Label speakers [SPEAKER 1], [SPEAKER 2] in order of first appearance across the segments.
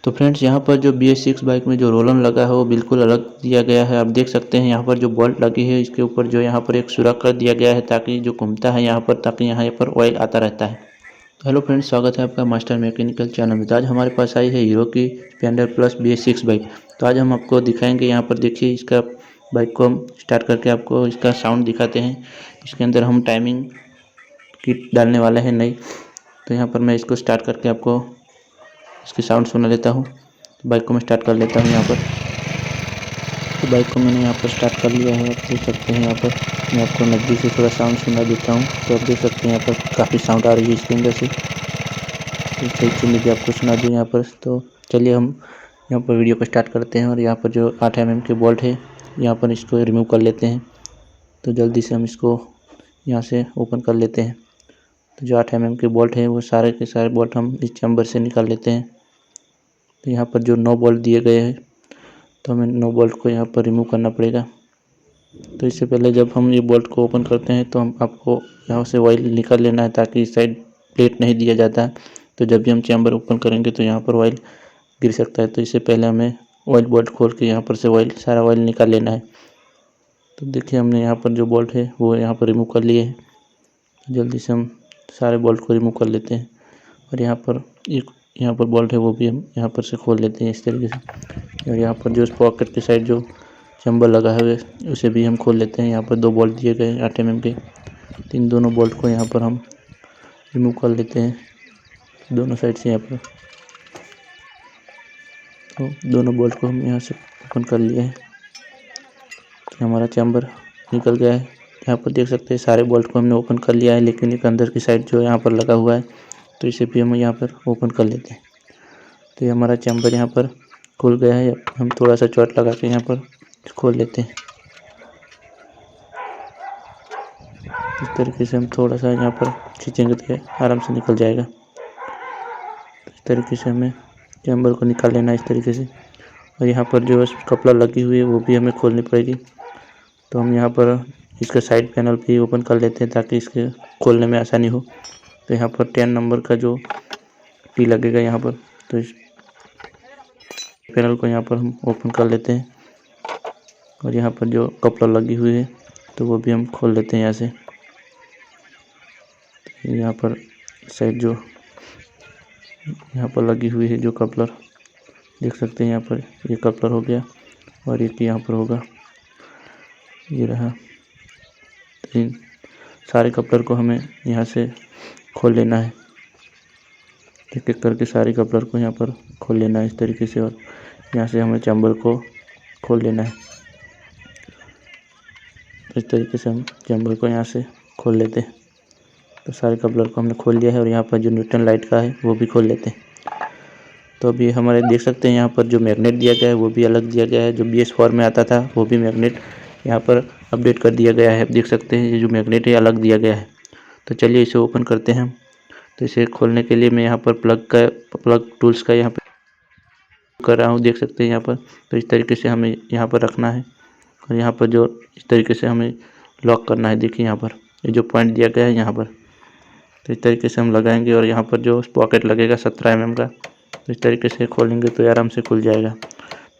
[SPEAKER 1] तो फ्रेंड्स यहाँ पर जो BS6 बाइक में जो रोलन लगा है वो बिल्कुल अलग दिया गया है। आप देख सकते हैं यहाँ पर जो बोल्ट लगी है इसके ऊपर जो यहाँ पर एक सुराख कर दिया गया है ताकि जो घूमता है यहाँ पर, ताकि यहाँ पर ऑयल आता रहता है। तो हेलो फ्रेंड्स, स्वागत है आपका मास्टर मैकेनिकल चैनल में। तो आज हमारे पास आई है हीरो की स्प्लेंडर प्लस BS6 बाइक। तो आज हम आपको दिखाएंगे, यहाँ पर देखिए इसका बाइक को हम स्टार्ट करके आपको इसका साउंड दिखाते हैं। इसके अंदर हम टाइमिंग किट डालने वाले हैं नई। तो यहाँ पर मैं इसको स्टार्ट करके आपको इसकी साउंड सुना लेता हूँ। बाइक को मैं स्टार्ट कर लेता हूँ यहाँ पर। तो बाइक को मैंने यहाँ पर स्टार्ट कर लिया है। आप देख सकते हैं यहाँ पर मैं आपको नज़दीक से थोड़ा साउंड सुना देता हूँ। तो आप देख सकते हैं यहाँ पर काफ़ी साउंड आ रही है इसके अंदर से। तो सही से भी आपको सुना दूँ यहाँ पर। तो चलिए हम यहाँ पर वीडियो को स्टार्ट करते हैं। और यहाँ पर जो 8 mm के बोल्ट है यहाँ पर इसको रिमूव कर लेते हैं। तो जल्दी से हम इसको यहाँ से ओपन कर लेते हैं। तो जो 8 mm के बोल्ट है वो सारे के सारे बोल्ट हम इस चैम्बर से निकाल लेते हैं। तो यहाँ पर जो 9 बोल्ट दिए गए हैं तो हमें 9 बोल्ट को यहाँ पर रिमूव करना पड़ेगा। तो इससे पहले जब हम ये बोल्ट को ओपन करते हैं तो हम आपको यहाँ से ऑयल निकाल लेना है, ताकि इस साइड प्लेट नहीं दिया जाता है। तो जब भी हम चैम्बर ओपन करेंगे तो यहाँ पर ऑयल गिर सकता है। तो इससे पहले हमें ऑयल बोल्ट खोल के यहाँ पर से सारा ऑयल निकाल लेना है। तो देखिए हमने यहाँ पर जो बोल्ट है वो यहाँ पर रिमूव कर लिए हैं। जल्दी से हम सारे बोल्ट को रिमूव कर लेते हैं। और यहाँ पर एक बोल्ट है वो भी हम यहाँ पर से खोल लेते हैं इस तरीके से। और यहाँ पर जो पॉकेट की साइड जो चैम्बर लगा है उसे भी हम खोल लेते हैं। यहाँ पर 2 बोल्ट दिए गए 8 mm के। इन दोनों बोल्ट को यहाँ पर हम रिमूव कर लेते हैं दोनों साइड से। यहाँ पर तो दोनों बोल्ट को हम यहाँ से ओपन कर लिए हैं। हमारा चैम्बर निकल गया है। यहाँ पर देख सकते हैं सारे बोल्ट को हमने ओपन कर लिया है, लेकिन एक अंदर की साइड जो यहाँ पर लगा हुआ है तो इसे भी हम यहाँ पर ओपन कर लेते हैं। तो ये हमारा चैम्बर यहाँ पर खुल गया है। हम थोड़ा सा चॉट लगा के यहाँ पर खोल लेते हैं। इस तरीके से हम थोड़ा सा यहाँ पर खींचेंगे तो आराम से निकल जाएगा। इस तरीके से हमें चैम्बर को निकाल लेना है इस तरीके से। और यहाँ पर जो कपड़ा लगी हुई है वो भी हमें खोलनी पड़ेगी। तो हम यहाँ पर इसका साइड पैनल भी ओपन कर लेते हैं ताकि इसके खोलने में आसानी हो। तो यहाँ पर 10 नंबर का जो टी लगेगा यहाँ पर, तो इस पैनल को यहाँ पर हम ओपन कर लेते हैं। और यहाँ पर जो कपड़ा लगी हुई है तो वो भी हम खोल लेते हैं यहाँ से। यहाँ पर साइड जो यहाँ पर लगी हुई है जो कपलर देख सकते हैं, यहाँ पर ये कपलर हो गया और एक यहाँ पर होगा, ये रहा। तो इन सारे कपलर को हमें यहाँ से खोल लेना है। एक एक करके सारे कपलर को यहाँ पर खोल लेना है इस तरीके से। और यहाँ से हमें चैम्बर को खोल लेना है। इस तरीके से हम चैम्बर को यहाँ से खोल लेते हैं। तो सारे कपलर को हमने खोल लिया है। और यहाँ पर जो न्यूट्रल लाइट का है वो भी खोल लेते हैं। तो अभी हमारे देख सकते हैं यहाँ पर जो मैग्नेट दिया गया है वो भी अलग दिया गया है। जो BS4 में आता था वो भी मैग्नेट यहाँ पर अपडेट कर दिया गया है। देख सकते हैं ये जो मैग्नेट है अलग दिया गया है। तो चलिए इसे ओपन करते हैं। तो इसे खोलने के लिए मैं यहाँ पर प्लग टूल्स का यहाँ पर कर रहा हूँ, देख सकते हैं यहाँ पर। तो इस तरीके से हमें यहाँ पर रखना है और यहाँ पर जो इस तरीके से हमें लॉक करना है। देखिए यहाँ पर ये जो पॉइंट दिया गया है यहाँ पर, तो इस तरीके से हम लगाएंगे। और यहाँ पर जो पॉकेट लगेगा 17 mm का, तो इस तरीके से खोलेंगे तो आराम से खुल जाएगा।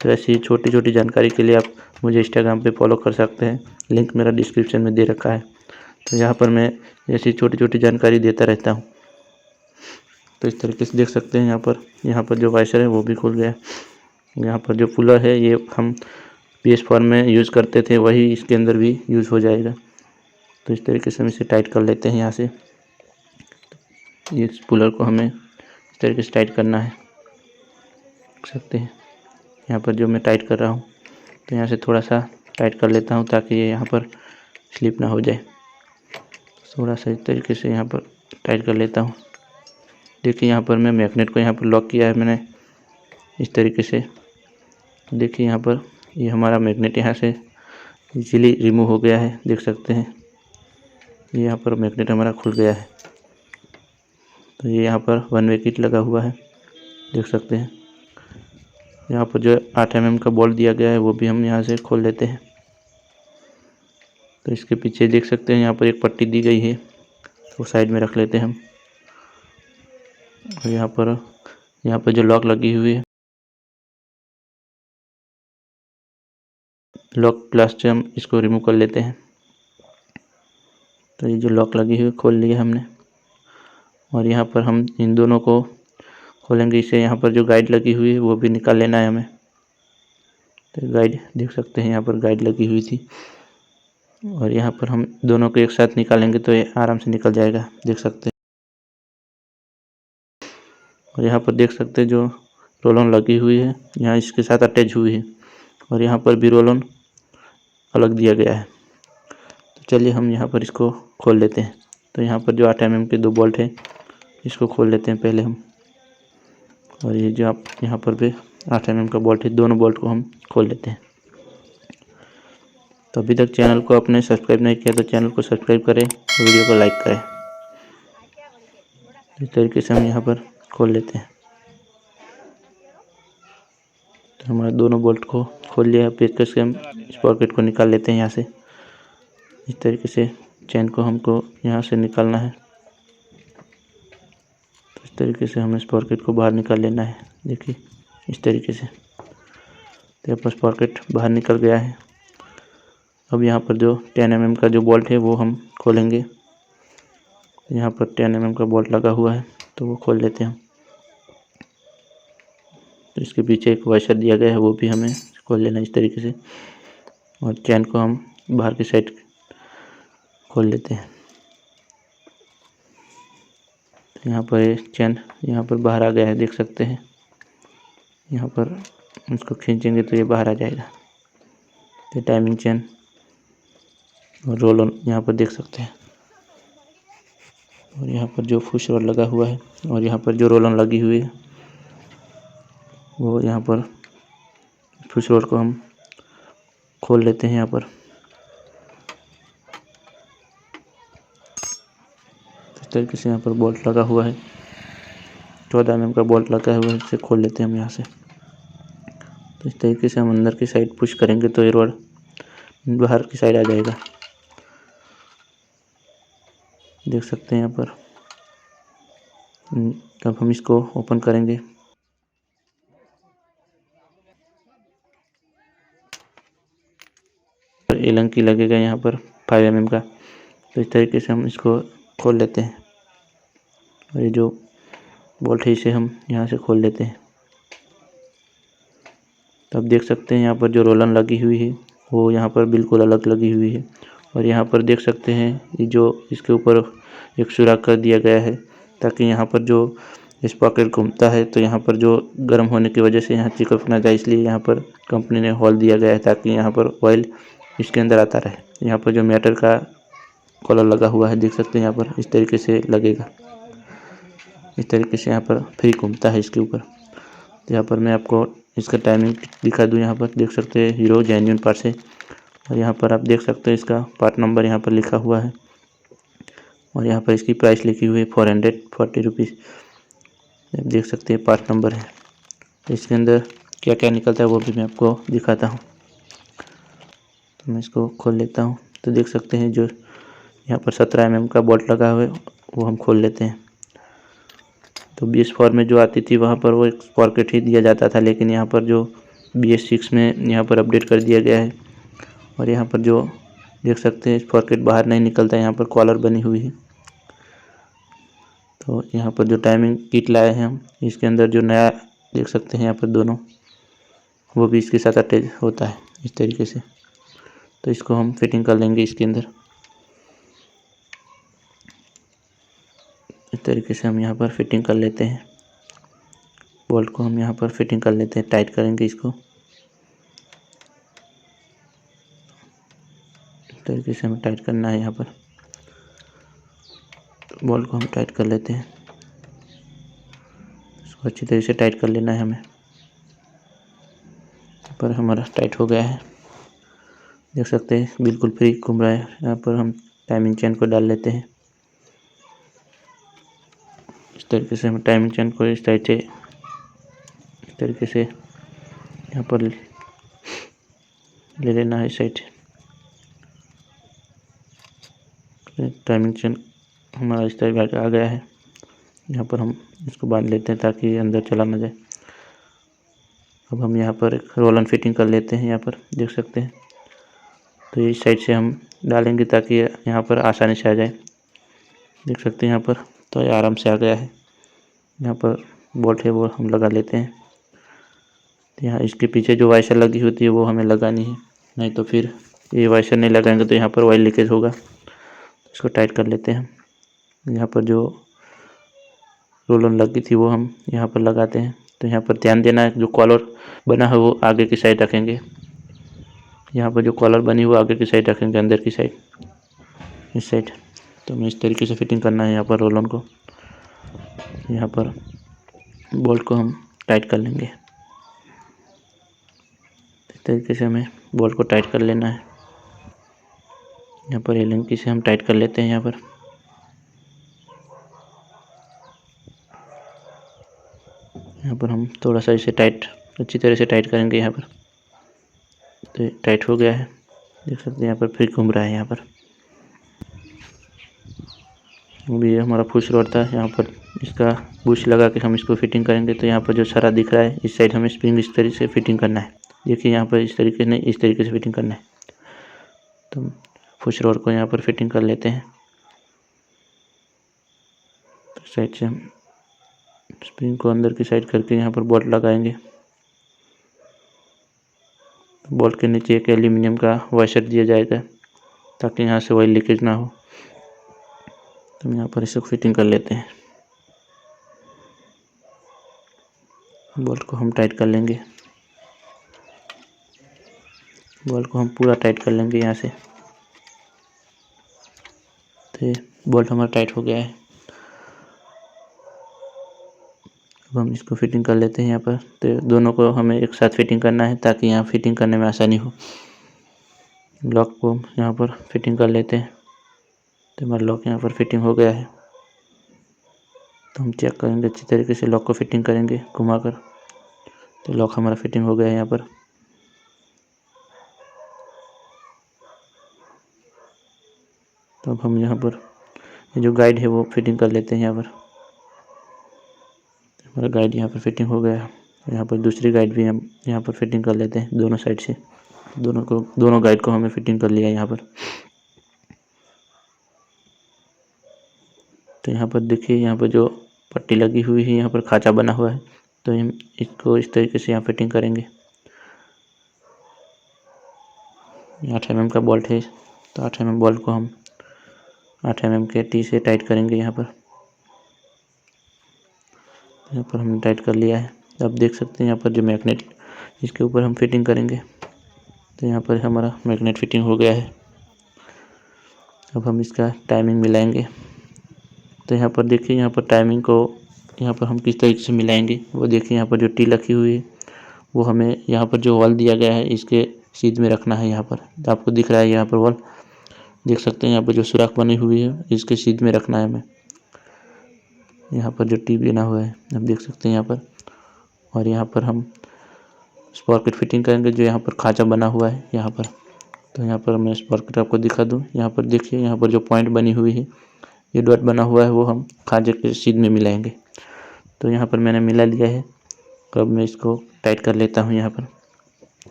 [SPEAKER 1] तो ऐसी छोटी छोटी जानकारी के लिए आप मुझे इंस्टाग्राम पे फॉलो कर सकते हैं, लिंक मेरा डिस्क्रिप्शन में दे रखा है। तो यहाँ पर मैं ऐसी छोटी छोटी जानकारी देता रहता हूँ। तो इस तरीके से देख सकते हैं यहाँ पर जो वाइसर है वो भी खुल गया। यहाँ पर जो पुलर है ये हम BS4 में यूज़ करते थे, वही इसके अंदर भी यूज़ हो जाएगा। तो इस तरीके से हम इसे टाइट कर लेते हैं यहाँ से। इस पुलर को हमें इस तरीके से टाइट करना है, देख सकते हैं यहाँ पर जो मैं टाइट कर रहा हूँ। तो यहाँ से थोड़ा सा टाइट कर लेता हूँ ताकि ये यहाँ पर स्लिप ना हो जाए। थोड़ा सा इस तरीके से यहाँ पर टाइट कर लेता हूँ। देखिए यहाँ पर मैं मैग्नेट को यहाँ पर लॉक किया है मैंने इस तरीके से। देखिए यहाँ पर ये हमारा मैग्नेट यहाँ से इजीली रिमूव हो गया है, देख सकते हैं। ये यहाँ पर मैग्नेट हमारा खुल गया है। तो ये यहाँ पर 1 वे किट लगा हुआ है, देख सकते हैं। यहाँ पर जो 8 mm का बोल्ट दिया गया है वो भी हम यहाँ से खोल लेते हैं। तो इसके पीछे देख सकते हैं यहाँ पर एक पट्टी दी गई है, तो साइड में रख लेते हैं हम। और यहाँ पर जो लॉक लगी हुई है लॉक प्लस से हम इसको रिमूव कर लेते हैं। तो ये जो लॉक लगी हुई खोल लिया हमने, और यहाँ पर हम इन दोनों को खोलेंगे। इसे यहाँ पर जो गाइड लगी हुई है वो भी निकाल लेना है हमें। तो गाइड देख सकते हैं, यहाँ पर गाइड लगी हुई थी, और यहाँ पर हम दोनों को एक साथ निकालेंगे तो ये आराम से निकल जाएगा, देख सकते हैं। और यहाँ पर देख सकते हैं जो रोल ऑन लगी हुई है यहाँ इसके साथ अटैच हुई है, और यहाँ पर भी रोल ऑन अलग दिया गया है। तो चलिए हम यहाँ पर इसको खोल लेते हैं। तो यहाँ पर जो 8 mm के 2 बोल्ट है इसको खोल लेते हैं पहले हम। और ये जो आप यहाँ पर भी 8 mm का बोल्ट है, दोनों बोल्ट को हम खोल लेते हैं। तो अभी तक चैनल को आपने सब्सक्राइब नहीं किया तो चैनल को सब्सक्राइब करें, वीडियो को लाइक करें। इस तरीके से हम यहाँ पर खोल लेते हैं। तो हमारे दोनों बोल्ट को खोल लिया है। पेचकस से हम इस पॉकेट को निकाल लेते हैं यहाँ से। इस तरीके से चैन को हमको यहाँ से निकालना है। तो इस तरीके से हमें इस पॉकेट को बाहर निकाल लेना है। देखिए इस तरीके से। तो यहाँ पर पॉकेट बाहर निकल गया है। अब यहाँ पर जो 10 mm का जो बोल्ट है वो हम खोलेंगे। यहाँ पर 10 mm का बोल्ट लगा हुआ है तो वो खोल लेते हैं हम। तो इसके पीछे एक वाशर दिया गया है वो भी हमें खोल लेना इस तरीके से, और चैन को हम बाहर की साइड खोल लेते हैं। तो यहाँ पर ये चैन यहाँ पर बाहर आ गया है, देख सकते हैं। यहाँ पर इसको खींचेंगे तो ये बाहर आ जाएगा। तो टाइमिंग चैन और रोल ऑन यहाँ पर देख सकते हैं, और यहाँ पर जो पुश रोड लगा हुआ है और यहाँ पर जो रोल ऑन लगी हुई है वो यहाँ पर पुश रोड को हम खोल लेते हैं। यहाँ पर इस तरीके से यहाँ पर बोल्ट लगा हुआ है, 14 mm का बोल्ट लगा हुआ है, इसे खोल लेते हैं हम यहाँ से। तो इस तरीके से हम अंदर की साइड पुश करेंगे तो ये रोड बाहर की साइड आ जाएगा, देख सकते हैं यहाँ पर। अब हम इसको ओपन करेंगे। एलन की लगेगा यहाँ पर 5 mm का। तो इस तरीके से हम इसको खोल लेते हैं, और ये जो बोल्ट है इसे हम यहाँ से खोल लेते हैं। तो आप देख सकते हैं यहाँ पर जो रोलन लगी हुई है वो यहाँ पर बिल्कुल अलग लगी हुई है, और यहाँ पर देख सकते हैं ये जो इसके ऊपर एक सुराख कर दिया गया है ताकि यहाँ पर जो इस पॉकेट घूमता है तो यहाँ पर जो गर्म होने की वजह से यहाँ चिपक ना जाए, इसलिए यहाँ पर कंपनी ने होल दिया गया है ताकि यहाँ पर ऑयल इसके अंदर आता रहे। यहाँ पर जो मैटर का कॉलर लगा हुआ है देख सकते हैं, यहाँ पर इस तरीके से लगेगा। इस तरीके से यहाँ पर फ्री घूमता है इसके ऊपर। तो यहाँ पर मैं आपको इसका टाइमिंग दिखा दूँ। यहाँ पर देख सकते हैं हीरो जेन्युइन पार्ट्स है, और यहाँ पर आप देख सकते हैं इसका पार्ट नंबर यहाँ पर लिखा हुआ है, और यहाँ पर इसकी प्राइस लिखी हुई है 440 रुपीज़। आप देख सकते हैं पार्ट नंबर है। तो इसके अंदर क्या क्या निकलता है वो भी मैं आपको दिखाता हूँ। तो मैं इसको खोल लेता हूँ। तो देख सकते हैं जो यहाँ पर 17 mm का बोल्ट लगा हुआ है वो हम खोल लेते हैं। तो BS4 में जो आती थी वहाँ पर वो एक पॉकेट ही दिया जाता था, लेकिन यहाँ पर जो BS6 में यहाँ पर अपडेट कर दिया गया है, और यहाँ पर जो देख सकते हैं पॉकेट बाहर नहीं निकलता, यहाँ पर कॉलर बनी हुई है। तो यहाँ पर जो टाइमिंग किट लाए हैं हम, इसके अंदर जो नया देख सकते हैं यहाँ पर दोनों वो भी इसके साथ अटैच होता है इस तरीके से। तो इसको हम फिटिंग कर लेंगे इसके अंदर। इस तरीके से हम यहाँ पर फिटिंग कर लेते हैं। बोल्ट को हम यहाँ पर फिटिंग कर लेते हैं, टाइट करेंगे इसको। इस तरीके से हमें टाइट करना है यहाँ पर। तो बोल्ट को हम टाइट कर लेते हैं, इसको अच्छी तरीके से टाइट कर लेना है हमें। यहाँ पर हमारा टाइट हो गया है, देख सकते हैं बिल्कुल फ्री घूम रहा है। यहाँ पर हम टाइमिंग चेन को डाल लेते हैं। इस तरीके से हम टाइमिंग चेन को इस साइड से इस तरीके से यहाँ पर ले लेना है इस साइड। टाइमिंग चेन हमारा इस तरह आ गया है। यहाँ पर हम इसको बांध लेते हैं ताकि अंदर चला ना जाए। अब हम यहाँ पर एक रोल ऑन फिटिंग कर लेते हैं। यहाँ पर देख सकते हैं तो इस साइड से हम डालेंगे ताकि यहाँ पर आसानी से आ जाए। देख सकते हैं यहाँ पर तो ये आराम से आ गया है। यहाँ पर बोल्ट है वो हम लगा लेते हैं। तो यहाँ इसके पीछे जो वाइसर लगी होती है वो हमें लगानी है, नहीं तो फिर ये वाइसर नहीं लगाएंगे तो यहाँ पर ऑयल लीकेज होगा। इसको टाइट कर लेते हैं। यहाँ पर जो रोलन लगी थी वो हम यहाँ पर लगाते हैं। तो यहाँ पर ध्यान देना है, जो कॉलर बना है वो आगे की साइड रखेंगे। यहाँ पर जो कॉलर बनी वो आगे की साइड रखेंगे, अंदर की साइड, इस साइड। तो हमें इस तरीके से फिटिंग करना है यहाँ पर रोलन को। यहाँ पर बोल्ट को हम टाइट कर लेंगे। इस तरीके से हमें बोल्ट को टाइट कर लेना है। यहाँ पर एलन की से हम टाइट कर लेते हैं। यहाँ पर हम थोड़ा सा इसे टाइट, अच्छी तरह से टाइट करेंगे यहाँ पर। तो टाइट हो गया है, देख सकते हैं यहाँ पर फिर घूम रहा है। यहाँ पर भी हमारा पुश रोड था, यहाँ पर इसका बुश लगा के हम इसको फिटिंग करेंगे। तो यहाँ पर जो सारा दिख रहा है इस साइड हमें स्प्रिंग इस तरीके से फिटिंग करना है। देखिए यहाँ पर इस तरीके नहीं, इस तरीके से फिटिंग करना है। तो पुश रोड को यहाँ पर फिटिंग कर लेते हैं। तो साइड से हम स्प्रिंग को अंदर की साइड करके यहाँ पर बोल्ट लगाएंगे। बोल्ट के नीचे एक एल्यूमिनियम का वॉशर दिया जाएगा ताकि यहाँ से ऑयल लीकेज ना हो। तो हम यहाँ पर इसको फिटिंग कर लेते हैं। बोल्ट को हम टाइट कर लेंगे। बोल्ट को हम पूरा टाइट कर लेंगे यहाँ से। तो ये बोल्ट हमारा टाइट हो गया है। अब हम इसको फिटिंग कर लेते हैं यहाँ पर। तो दोनों को हमें एक साथ फिटिंग करना है ताकि यहाँ फिटिंग करने में आसानी हो। लॉक को यहाँ पर फिटिंग कर लेते हैं। तो हमारा लॉक यहाँ पर फिटिंग हो गया है। तो हम चेक करेंगे, अच्छी तरीके से लॉक को फिटिंग करेंगे घुमाकर। तो लॉक हमारा फिटिंग हो गया है यहाँ पर। तो अब हम यहाँ पर ये जो गाइड है वो फिटिंग कर लेते हैं यहाँ पर। हमारा गाइड यहाँ पर फिटिंग हो गया है। यहाँ पर दूसरी गाइड भी हम यहाँ पर फिटिंग कर लेते हैं दोनों साइड से। दोनों गाइड को हमें फिटिंग कर लिया यहाँ पर। तो यहाँ पर देखिए, यहाँ पर जो पट्टी लगी हुई है, यहाँ पर खांचा बना हुआ है। तो हम इसको इस तरीके से यहाँ फिटिंग करेंगे। 8 mm का बोल्ट है, तो 8 mm बोल्ट को हम 8 mm के टी से टाइट करेंगे यहाँ पर। यहाँ पर हमने टाइट कर लिया है। अब देख सकते हैं यहाँ पर जो मैग्नेट इसके ऊपर हम फिटिंग करेंगे। तो यहाँ पर हमारा मैग्नेट फिटिंग हो गया है। अब हम इसका टाइमिंग मिलाएंगे। तो यहाँ पर देखिए, यहाँ पर टाइमिंग को यहाँ पर हम किस तरीके से मिलाएंगे वो देखिए। यहाँ पर जो टी रखी हुई है वो हमें यहाँ पर जो वॉल दिया गया है इसके सीध में रखना है। यहाँ पर आपको दिख रहा है, यहाँ पर वॉल देख सकते हैं। यहाँ पर जो सुराख बनी हुई है इसके सीध में रखना है हमें। यहाँ पर जो टी बना हुआ है आप देख सकते हैं यहाँ पर। और यहाँ पर हम स्पॉकेट फिटिंग करेंगे जो यहाँ पर खांचा बना हुआ है यहाँ पर। तो यहाँ पर मैं स्पॉकेट आपको दिखा दूँ। यहाँ पर देखिए, यहाँ पर जो पॉइंट बनी हुई है, ये डॉट बना हुआ है, वो हम खांचे के सीध में मिलाएंगे। तो यहाँ पर मैंने मिला लिया है। अब मैं इसको टाइट कर लेता हूँ यहाँ पर।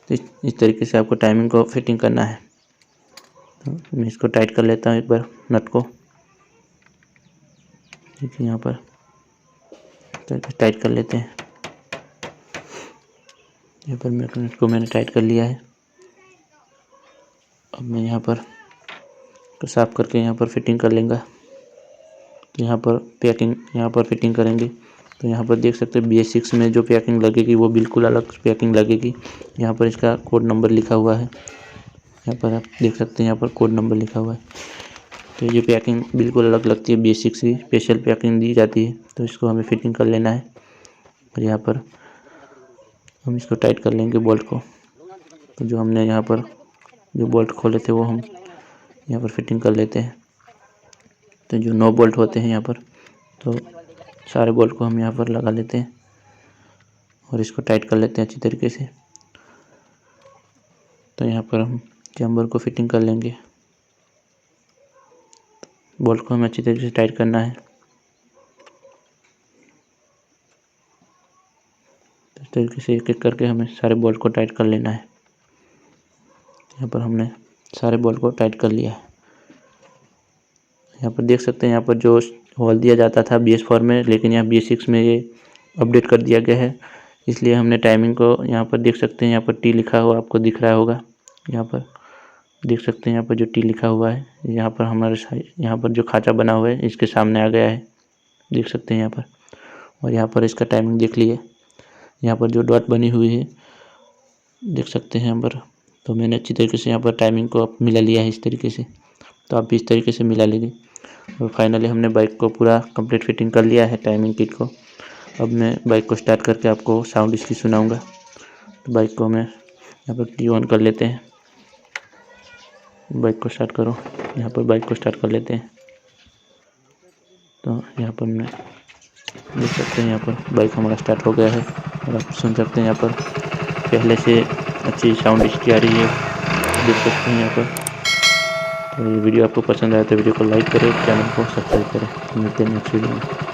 [SPEAKER 1] तो इस तरीके से आपको टाइमिंग को फिटिंग करना है। तो मैं इसको टाइट कर लेता हूँ एक बार नट को। देखिए यहाँ पर टाइट कर लेते हैं। यहाँ पर मैग्नेट को मैंने टाइट कर लिया है। अब मैं यहाँ पर तो साफ करके यहाँ पर फिटिंग कर लेंगे। तो यहाँ पर पैकिंग यहाँ पर फिटिंग करेंगे। तो यहाँ पर देख सकते हैं BS6 में जो पैकिंग लगेगी वो बिल्कुल अलग पैकिंग लगेगी। यहाँ पर इसका कोड नंबर लिखा हुआ है। यहाँ पर आप देख सकते हैं, यहाँ पर कोड नंबर लिखा हुआ है। तो ये पैकिंग बिल्कुल अलग लगती है। BS6 की स्पेशल पैकिंग दी जाती है। तो इसको हमें फिटिंग कर लेना है। और यहाँ पर हम इसको टाइट कर लेंगे बोल्ट को। तो जो हमने यहाँ पर जो बोल्ट खोले थे वो हम यहाँ पर फिटिंग कर लेते हैं। तो जो 9 बोल्ट होते हैं यहाँ पर, तो सारे बोल्ट को हम यहाँ पर लगा लेते हैं और इसको टाइट कर लेते हैं अच्छी तरीके से। तो यहाँ पर हम चैम्बर को फिटिंग कर लेंगे। बोल्ट को हमें अच्छी तरीके से टाइट करना है। इस तरीके से एक एक करके हमें सारे बोल्ट को टाइट कर लेना है। यहाँ पर हमने सारे बोल्ट को टाइट कर लिया है। यहाँ पर देख सकते हैं यहाँ पर जो होल दिया जाता था BS4 में, लेकिन यहाँ BS6 में ये अपडेट कर दिया गया है, इसलिए हमने टाइमिंग को यहाँ पर देख सकते हैं यहाँ पर T लिखा हुआ आपको दिख रहा होगा। यहाँ पर देख सकते हैं यहाँ पर जो T लिखा हुआ है, यहाँ पर हमारे यहाँ पर जो खाँचा बना हुआ है इसके सामने आ गया है, देख सकते हैं यहाँ पर। और यहाँ पर इसका टाइमिंग देख लिए, यहाँ पर जो डॉट बनी हुई है देख सकते हैं यहाँ पर। तो मैंने अच्छी तरीके से यहाँ पर टाइमिंग को मिला लिया है इस तरीके से, तो आप भी इस तरीके से मिला लीजिए। और फाइनली हमने बाइक को पूरा कंप्लीट फिटिंग कर लिया है टाइमिंग किट को। अब मैं बाइक को स्टार्ट करके आपको साउंड इसकी सुनाऊंगा। तो बाइक को मैं यहाँ पर की ऑन कर लेते हैं, बाइक को स्टार्ट करो। यहाँ पर बाइक को स्टार्ट कर लेते हैं। तो यहाँ पर मैं देख सकते हैं यहाँ पर बाइक हमारा स्टार्ट हो गया है और आप सुन सकते हैं यहाँ पर पहले से अच्छी साउंड इसकी आ रही है, देख सकते हैं यहाँ पर। तो ये वीडियो आपको पसंद आया तो वीडियो को लाइक करें, चैनल को सब्सक्राइब करें। मिलते हैं नेक्स्ट वीडियो में।